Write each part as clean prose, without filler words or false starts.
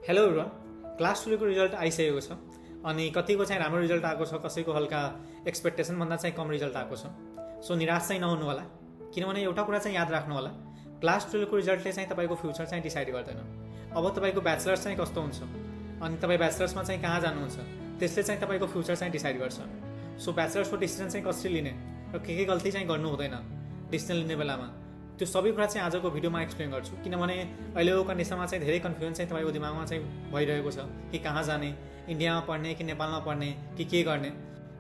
Hello everyone, class 12 को result आइसकेको छ अनि कतिको चाहिँ राम्रो रिजल्ट आएको छ, कसैको हल्का एक्सपेक्टेसन भन्दा चाहिँ कम रिजल्ट आएको छ। सो निराश चाहिँ नहुनु होला, किनभने एउटा कुरा चाहिँ याद राख्नु होला, क्लास 12 को रिजल्टले चाहिँ तपाईँको फ्युचर चाहिँ डिसाइड गर्दैन। अब तपाईँको ब्याचलर्स चाहिँ कस्तो हुन्छ अनि तपाईँ ब्याचलर्समा चाहिँ कहाँ जानुहुन्छ, त्यसले चाहिँ तपाईँको फ्युचर चाहिँ डिसाइड गर्छ। सो ब्याचलर्सको डिसिजन चाहिँ कसरी लिने र के गल्ती चाहिँ गर्नु हुँदैन डिसिजन लिने बेलामा, त्यो सबै कुरा चाहिँ आजको भिडियोमा एक्सप्लेन गर्छु। किनभने अहिलेको कन्डिसनमा चाहिँ धेरै कन्फ्युजन चाहिँ तपाईँको दिमागमा चाहिँ भइरहेको छ कि कहाँ जाने, इन्डियामा पढ्ने कि नेपालमा पढ्ने कि के गर्ने।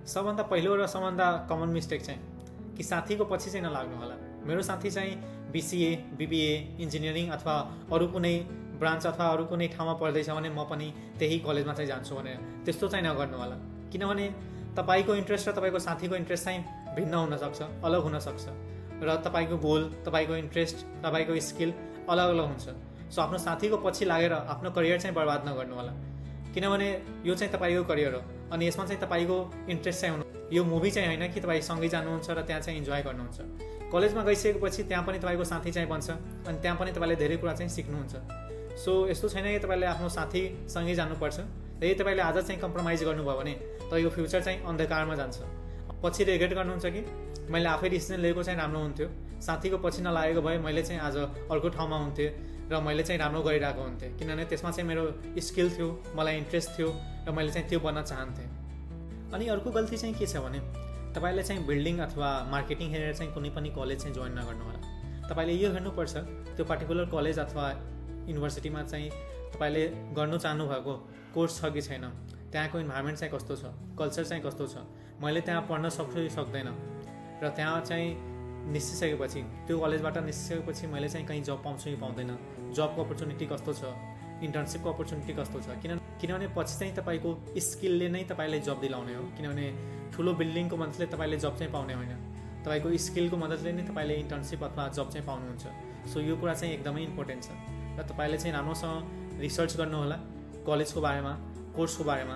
सबभन्दा पहिलो र सबभन्दा कमन मिस्टेक चाहिँ कि साथीको पछि चाहिँ नलाग्नु होला। मेरो साथी चाहिँ BCA, BBA, इन्जिनियरिङ अथवा अरू कुनै ब्रान्च अथवा अरू कुनै ठाउँमा पढ्दैछ भने म पनि त्यही कलेजमा चाहिँ जान्छु भनेर त्यस्तो चाहिँ नगर्नु होला। किनभने तपाईँको इन्ट्रेस्ट र तपाईँको साथीको इन्ट्रेस्ट चाहिँ भिन्न हुनसक्छ, अलग हुनसक्छ र तपाईँको गोल, तपाईँको इन्ट्रेस्ट, तपाईँको स्किल अलग अलग हुन्छ। सो आफ्नो साथीको पछि लागेर आफ्नो करियर चाहिँ बर्बाद नगर्नु होला, किनभने यो चाहिँ तपाईँको करियर हो अनि यसमा चाहिँ तपाईँको इन्ट्रेस्ट चाहिँ हुनु। यो मुभी चाहिँ होइन कि तपाईँ सँगै जानुहुन्छ र त्यहाँ चाहिँ इन्जोय गर्नुहुन्छ। कलेजमा गइसकेपछि त्यहाँ पनि तपाईँको साथी चाहिँ बन्छ अनि त्यहाँ पनि तपाईँले धेरै कुरा चाहिँ सिक्नुहुन्छ। सो यस्तो छैन कि तपाईँले आफ्नो साथीसँगै जानुपर्छ। यदि तपाईँले आज चाहिँ कम्प्रोमाइज गर्नुभयो भने तपाईँको फ्युचर चाहिँ अन्धकारमा जान्छ। पछि रिग्रेट गर्नुहुन्छ कि मैले आफै डिसिजन लिएको चाहिँ राम्रो हुन्थ्यो, साथीको पछि नलागेको भए मैले चाहिँ आज अर्को ठाउँमा हुन्थेँ र मैले चाहिँ राम्रो गरिरहेको हुन्थेँ, किनभने त्यसमा चाहिँ मेरो स्किल थियो, मलाई इन्ट्रेस्ट थियो र मैले चाहिँ त्यो बन्न चाहन्थेँ। अनि अर्को गल्ती चाहिँ के छ भने तपाईँले चाहिँ बिल्डिङ अथवा मार्केटिङ हेरेर चाहिँ कुनै पनि कलेज चाहिँ जोइन नगर्नु होला। तपाईँले यो हेर्नुपर्छ त्यो पार्टिकुलर कलेज अथवा युनिभर्सिटीमा चाहिँ तपाईँले गर्नु चाहनुभएको कोर्स छ कि छैन, त्यहाँको इन्भाइरोमेन्ट चाहिँ कस्तो छ, कल्चर चाहिँ कस्तो छ, मैले त्यहाँ पढ्न सक्छु कि सक्दैन, र त्यहाँ चाहिँ निस्किसकेपछि त्यो कलेजबाट निस्किसकेपछि मैले चाहिँ कहीँ जब पाउँछु कि पाउँदैन, जबको अपर्च्युनिटी कस्तो छ, इन्टर्नसिपको अपर्च्युनिटी कस्तो छ। किनभने पछि चाहिँ तपाईँको स्किलले नै तपाईँलाई जब दिलाउने हो। किनभने ठुलो बिल्डिङको मद्दतले तपाईँले जब चाहिँ पाउने होइन, तपाईँको स्किलको मद्दतले नै तपाईँले इन्टर्नसिप अथवा जब चाहिँ पाउनुहुन्छ। सो यो कुरा चाहिँ एकदमै इम्पोर्टेन्ट छ र तपाईँले चाहिँ राम्रोसँग रिसर्च गर्नुहोला कलेजको बारेमा, कोर्सको बारेमा,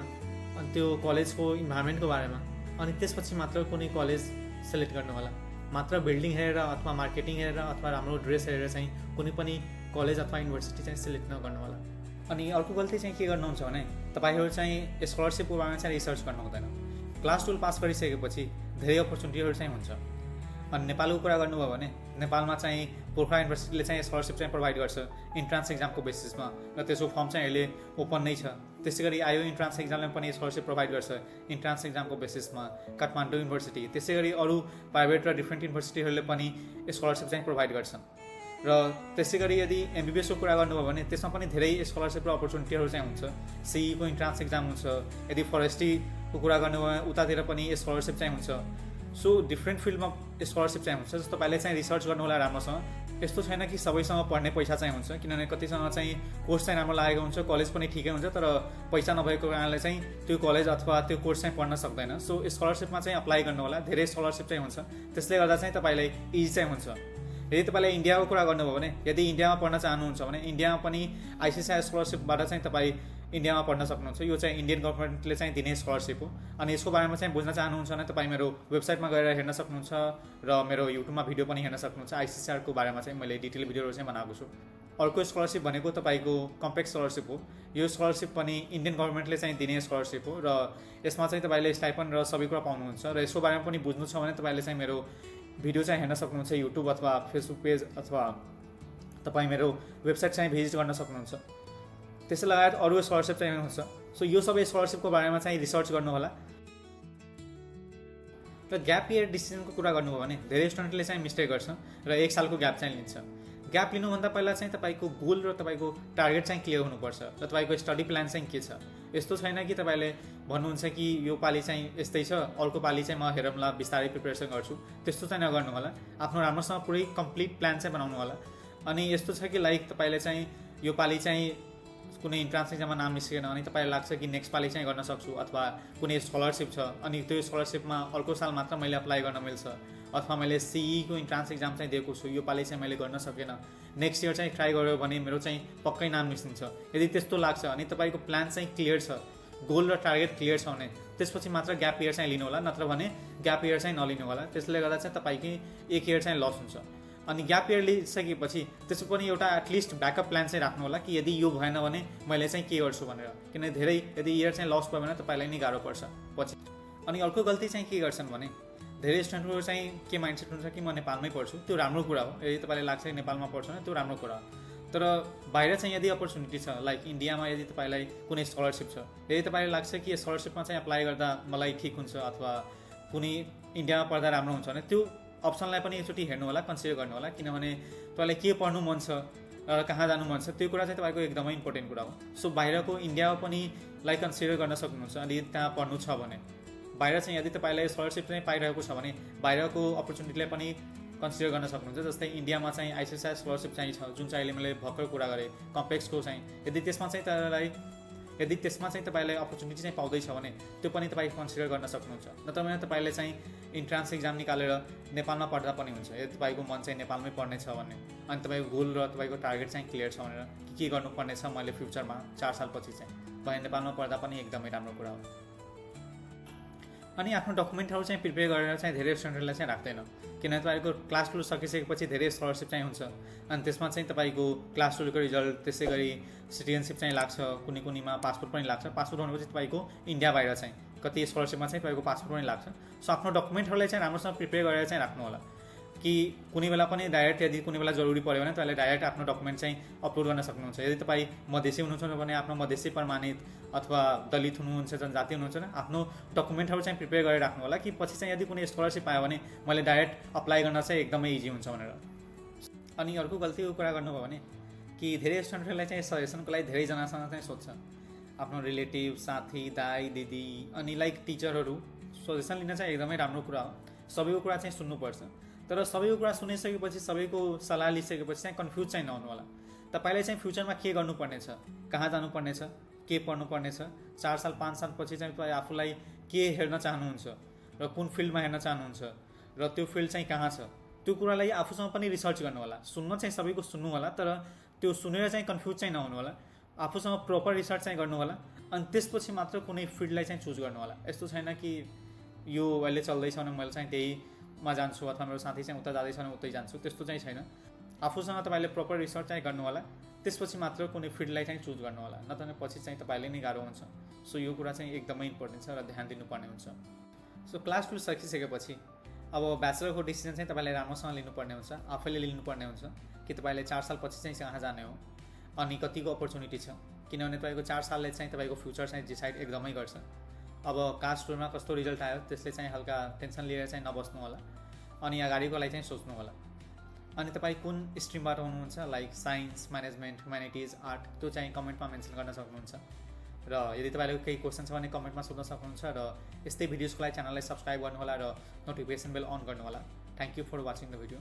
अनि त्यो कलेजको इन्भाइरोमेन्टको बारेमा, अनि त्यसपछि मात्र कुनै कलेज सेलेक्ट गर्नु होला। मात्र बिल्डिङ हेरेर अथवा मार्केटिङ हेरेर अथवा राम्रो ड्रेस हेरेर चाहिँ कुनै पनि कलेज अथवा युनिभर्सिटी चाहिँ सेलेक्ट नगर्नु होला। अनि अर्को गल्ती चाहिँ के गर्नुहुन्छ भने तपाईँहरू चाहिँ स्कलरसिपको बारेमा चाहिँ रिसर्च गर्नु हुँदैन। क्लास 12 पास गरिसकेपछि धेरै अपर्च्युनिटीहरू चाहिँ हुन्छ। अनि नेपालको कुरा गर्नुभयो भने नेपालमा चाहिँ गोर्खा युनिभर्सिटीले चाहिँ स्कलरसिप चाहिँ प्रोभाइड गर्छ इन्ट्रान्स एक्जामको बेसिसमा, र त्यसको फर्म चाहिँ अहिले ओपन नै छ। त्यसै गरी आयो इन्ट्रान्स एक्जामले पनि स्कलरसिप प्रोभाइड गर्छ इन्ट्रान्स एक्जामको बेसिसमा काठमाडौँ युनिभर्सिटी। त्यसै गरी अरू प्राइभेट र डिफ्रेन्ट युनिभर्सिटीहरूले पनि स्कलरसिप चाहिँ प्रोभाइड गर्छन्। र त्यसै गरी यदि MBBSको कुरा गर्नुभयो भने त्यसमा पनि धेरै स्कलरसिप र अपर्च्युनिटीहरू चाहिँ हुन्छ। CEको इन्ट्रान्स एक्जाम हुन्छ, यदि फरेस्ट्रीको कुरा गर्नुभयो भने उतातिर पनि स्कलरसिप चाहिँ हुन्छ। सो डिफ्रेन्ट फिल्डमा स्कलरसिप चाहिँ हुन्छ। जस्तो तपाईँले चाहिँ रिसर्च गर्नु होला राम्रोसँग। यस्तो छैन कि सबैसँग पढ्ने पैसा चाहिँ हुन्छ, किनभने कतिसँग चाहिँ कोर्स चाहिँ राम्रो लागेको हुन्छ, कलेज पनि ठिकै हुन्छ, तर पैसा नभएको कारणले चाहिँ त्यो कलेज अथवा त्यो कोर्स चाहिँ पढ्न सक्दैन। सो स्कलरसिपमा चाहिँ अप्लाई गर्नु होला, धेरै स्कलरसिप चाहिँ हुन्छ, त्यसले गर्दा चाहिँ तपाईँलाई इजी चाहिँ हुन्छ। यदि तपाईँले इन्डियाको कुरा गर्नुभयो भने यदि इन्डियामा पढ्न चाहनुहुन्छ भने इन्डियामा पनि ICSI स्कलरसिपबाट चाहिँ तपाईँ इन्डियामा पढ्न सक्नुहुन्छ। यो चाहिँ इन्डियन गभर्मेन्टले चाहिँ दिने स्कलरसिप हो। अनि यसको बारेमा चाहिँ बुझ्न चाहनुहुन्छ भने तपाईँ मेरो वेबसाइटमा गएर हेर्न सक्नुहुन्छ र मेरो युट्युबमा भिडियो पनि हेर्न सक्नुहुन्छ। ICSI को बारेमा चाहिँ मैले डिटेल भिडियोहरू चाहिँ बनाएको छु। अर्को स्कलरसिप भनेको तपाईँको कम्पेक्ट स्कलरसिप हो। यो स्कलरसिप पनि इन्डियन गभर्मेन्टले चाहिँ दिने स्कलरसिप हो र यसमा चाहिँ तपाईँले स्टाइपन्ड र सबै कुरा पाउनुहुन्छ। र यसको बारेमा पनि बुझ्नु छ भने तपाईँले चाहिँ मेरो भिडियो चाहिँ हेर्न सक्नुहुन्छ युट्युब अथवा फेसबुक पेज, अथवा तपाईँ मेरो वेबसाइट चाहिँ भिजिट गर्न सक्नुहुन्छ। त्यसै लगायत अरू स्कलरसिप चाहिँ हुन्छ। सो यो सबै स्कलरसिपको बारेमा चाहिँ रिसर्च गर्नु होला। र ग्याप इयर डिसिजनको कुरा गर्नुभयो भने धेरै स्टुडेन्टले चाहिँ मिस्टेक गर्छ र 1 सालको ग्याप चाहिँ लिन्छ। ग्याप लिनुभन्दा पहिला चाहिँ तपाईँको गोल र तपाईँको टार्गेट चाहिँ क्लियर हुनुपर्छ र तपाईँको स्टडी प्लान चाहिँ के छ। यस्तो छैन कि तपाईँले भन्नुहुन्छ कि यो पालि चाहिँ यस्तै छ, अर्को पालि चाहिँ म हेरौँला बिस्तारै प्रिपेरेसन गर्छु, त्यस्तो चाहिँ नगर्नु होला। आफ्नो राम्रोसँग पुरै कम्प्लिट प्लान चाहिँ बनाउनु होला। अनि यस्तो छ कि लाइक तपाईँले चाहिँ यो पालि चाहिँ कुनै इन्ट्रान्स एक्जाममा नाम निस्केन अनि तपाईँलाई लाग्छ कि नेक्स्ट पालि चाहिँ गर्न सक्छु, अथवा कुनै स्कलरसिप छ अनि त्यो स्कलरसिपमा अर्को साल मात्र मैले अप्लाई गर्न मिल्छ, अथवा मैले CEको इन्ट्रान्स एक्जाम चाहिँ दिएको छु, यो पालि चाहिँ मैले गर्न सकेन, नेक्स्ट इयर चाहिँ ट्राई गऱ्यो भने मेरो चाहिँ पक्कै नाम निस्किन्छ। यदि त्यस्तो लाग्छ अनि तपाईँको प्लान चाहिँ क्लियर छ, गोल र टार्गेट क्लियर छ भने त्यसपछि मात्र ग्याप इयर चाहिँ लिनु होला, नत्र भने ग्याप इयर चाहिँ नलिनु होला। त्यसले गर्दा चाहिँ तपाईँकै 1 इयर चाहिँ लस हुन्छ। अनि ग्याप इयर लिइसकेपछि त्यसो पनि एउटा एटलिस्ट ब्याकअप प्लान चाहिँ राख्नु होला कि यदि यो भएन भने मैले चाहिँ के गर्छु भनेर, किनभने धेरै यदि इयर चाहिँ लस भयो भने तपाईँलाई नै गाह्रो पर्छ पछि। अनि अर्को गल्ती चाहिँ के गर्छन् भने धेरै स्टुडेन्टहरू चाहिँ के माइन्डसेट हुन्छ कि म नेपालमै पढ्छु, त्यो राम्रो कुरा हो। यदि तपाईँलाई लाग्छ कि नेपालमा पढ्छु भने त्यो राम्रो कुरा हो, तर बाहिर चाहिँ यदि अपर्च्युनिटी छ लाइक इन्डियामा यदि तपाईँलाई कुनै स्कलरसिप छ, यदि तपाईँलाई लाग्छ कि यो स्कलरसिपमा चाहिँ अप्लाई गर्दा मलाई ठिक हुन्छ अथवा कुनै इन्डियामा पढ्दा राम्रो हुन्छ भने त्यो अप्सनलाई पनि एकचोटि हेर्नु होला, कन्सिडर गर्नु होला। किनभने तपाईँलाई के पढ्नु मन छ र कहाँ जानु मन छ त्यो कुरा चाहिँ तपाईँको एकदमै इम्पोर्टेन्ट कुरा हो। सो बाहिरको इन्डियामा पनि लाइक कन्सिडर गर्न सक्नुहुन्छ। अनि त्यहाँ पढ्नु छ भने बाहिर चाहिँ यदि तपाईँलाई स्कलरसिप चाहिँ पाइरहेको छ भने बाहिरको अपर्च्युनिटीलाई पनि कन्सिडर गर्न सक्नुहुन्छ। जस्तै इन्डियामा चाहिँ आइसिएसआई स्कलरसिप चाहिँ छ, जुन चाहिँ अहिले मैले भर्खर कुरा गरेँ कम्प्लेक्सको चाहिँ, यदि त्यसमा चाहिँ तपाईँलाई अपर्च्युनिटी चाहिँ पाउँदैछ भने त्यो पनि तपाईँ कन्सिडर गर्न सक्नुहुन्छ। नत्र भने तपाईँले चाहिँ इन्ट्रान्स एक्जाम निकालेर नेपालमा पढ्दा पनि हुन्छ यदि तपाईँको मन चाहिँ नेपालमै पढ्ने छ भने, अनि तपाईँको गोल र तपाईँको टार्गेट चाहिँ क्लियर छ भनेर के गर्नुपर्ने छ मैले फ्युचरमा 4 सालपछि चाहिँ भने नेपालमा पढ्दा पनि एकदमै राम्रो कुरा हो। अनि आफ्नो डकुमेन्टहरू चाहिँ प्रिपेयर गरेर चाहिँ धेरै स्टुडेन्टहरूलाई चाहिँ राख्दैन, किनभने तपाईँको क्लास 2 सकिसकेपछि धेरै स्कलरसिप चाहिँ हुन्छ। अनि त्यसमा चाहिँ तपाईँको क्लास 2को रिजल्ट, त्यसै गरी सिटिजनसिप चाहिँ लाग्छ, कुनैमा पासपोर्ट पनि लाग्छ। पासपोर्ट भनेपछि तपाईँको इन्डिया बाहिर चाहिँ कति स्कलरसिपमा चाहिँ तपाईँको पासपोर्ट पनि लाग्छ। सो आफ्नो डकुमेन्टहरूलाई चाहिँ राम्रोसँग प्रिपेयर गरेर चाहिँ राख्नु होला कि कुनै बेला पनि डाइरेक्ट यदि कुनै बेला जरुरी पऱ्यो भने तपाईँले डाइरेक्ट आफ्नो डकुमेन्ट चाहिँ अपलोड गर्न सक्नुहुन्छ। यदि तपाईँ मधेसी हुनुहुन्छ भने आफ्नो मधेसी प्रमाणित अथवा दलित हुनुहुन्छ, जनजाति हुनुहुन्छ भने आफ्नो डकुमेन्टहरू चाहिँ प्रिपेयर गरेर राख्नु होला कि पछि चाहिँ यदि कुनै स्कलरसिप आयो भने मैले डाइरेक्ट अप्लाई गर्न चाहिँ एकदमै इजी हुन्छ भनेर। अनि अर्को गल्तीको कुरा गर्नुभयो भने कि धेरै स्टुडेन्टहरूलाई चाहिँ सजेसनको लागि धेरैजनासँग चाहिँ सोध्छ, आफ्नो रिलेटिभ, साथी, दाई, दिदी अनि लाइक टिचरहरू सजेसन लिन चाहिँ एकदमै राम्रो कुरा हो। सबैको कुरा चाहिँ सुन्नुपर्छ, तर सबैको कुरा सुनिसकेपछि सबैको सल्लाह लिइसकेपछि चाहिँ कन्फ्युज चाहिँ नहुनु होला। तपाईँले चाहिँ फ्युचरमा के गर्नुपर्ने छ, कहाँ जानुपर्ने छ, के पढ्नुपर्ने छ, 4 साल 5 सालपछि चाहिँ तपाईँ आफूलाई के हेर्न चाहनुहुन्छ र कुन फिल्डमा हेर्न चाहनुहुन्छ र त्यो फिल्ड चाहिँ कहाँ छ, त्यो कुरालाई आफूसँग पनि रिसर्च गर्नु होला। सुन्न चाहिँ सबैको सुन्नु होला, तर त्यो सुनेर चाहिँ कन्फ्युज चाहिँ नहुनु होला। आफूसँग प्रपर रिसर्च चाहिँ गर्नु होला, अनि त्यसपछि मात्र कुनै फिल्डलाई चाहिँ चुज गर्नु होला। यस्तो छैन कि यो अहिले चल्दैछ भने मैले चाहिँ त्यहीमा जान्छु अथवा मेरो साथी चाहिँ उता जाँदैछ भने उतै जान्छु, त्यस्तो चाहिँ छैन। आफूसँग तपाईँले प्रपर रिसर्च चाहिँ गर्नु होला, त्यसपछि मात्र कुनै फिल्डलाई चाहिँ चुज गर्नु होला, नत्र भने पछि चाहिँ तपाईँले नै गाह्रो हुन्छ। सो यो कुरा चाहिँ एकदमै इम्पोर्टेन्ट छ र ध्यान दिनुपर्ने हुन्छ। सो क्लास 2 सकिसकेपछि अब ब्याचलरको डिसिजन चाहिँ तपाईँले राम्रोसँग लिनुपर्ने हुन्छ, आफैले लिनुपर्ने हुन्छ कि तपाईँले 4 सालपछि चाहिँ कहाँ जाने हो अनि कतिको अपर्च्युनिटी छ। किनभने तपाईँको 4 सालले चाहिँ तपाईँको फ्युचर चाहिँ डिसाइड एकदमै गर्छ। अब क्लास 2मा कस्तो रिजल्ट आयो त्यसले चाहिँ हल्का टेन्सन लिएर चाहिँ नबस्नु होला, अनि अगाडिको लागि चाहिँ सोच्नु होला। अनि तपाईँ कुन स्ट्रिमबाट हुनुहुन्छ, like science, management, humanities, art, त्यो चाहिँ कमेन्टमा मेन्सन गर्न सक्नुहुन्छ। र यदि तपाईँको केही क्वेसन छ भने कमेन्टमा सोध्न सक्नुहुन्छ। र यस्तै भिडियोजको लागि च्यानललाई सब्सक्राइब गर्नुहोला र नोटिफिकेसन बेल अन गर्नुहोला। Thank you for watching the video.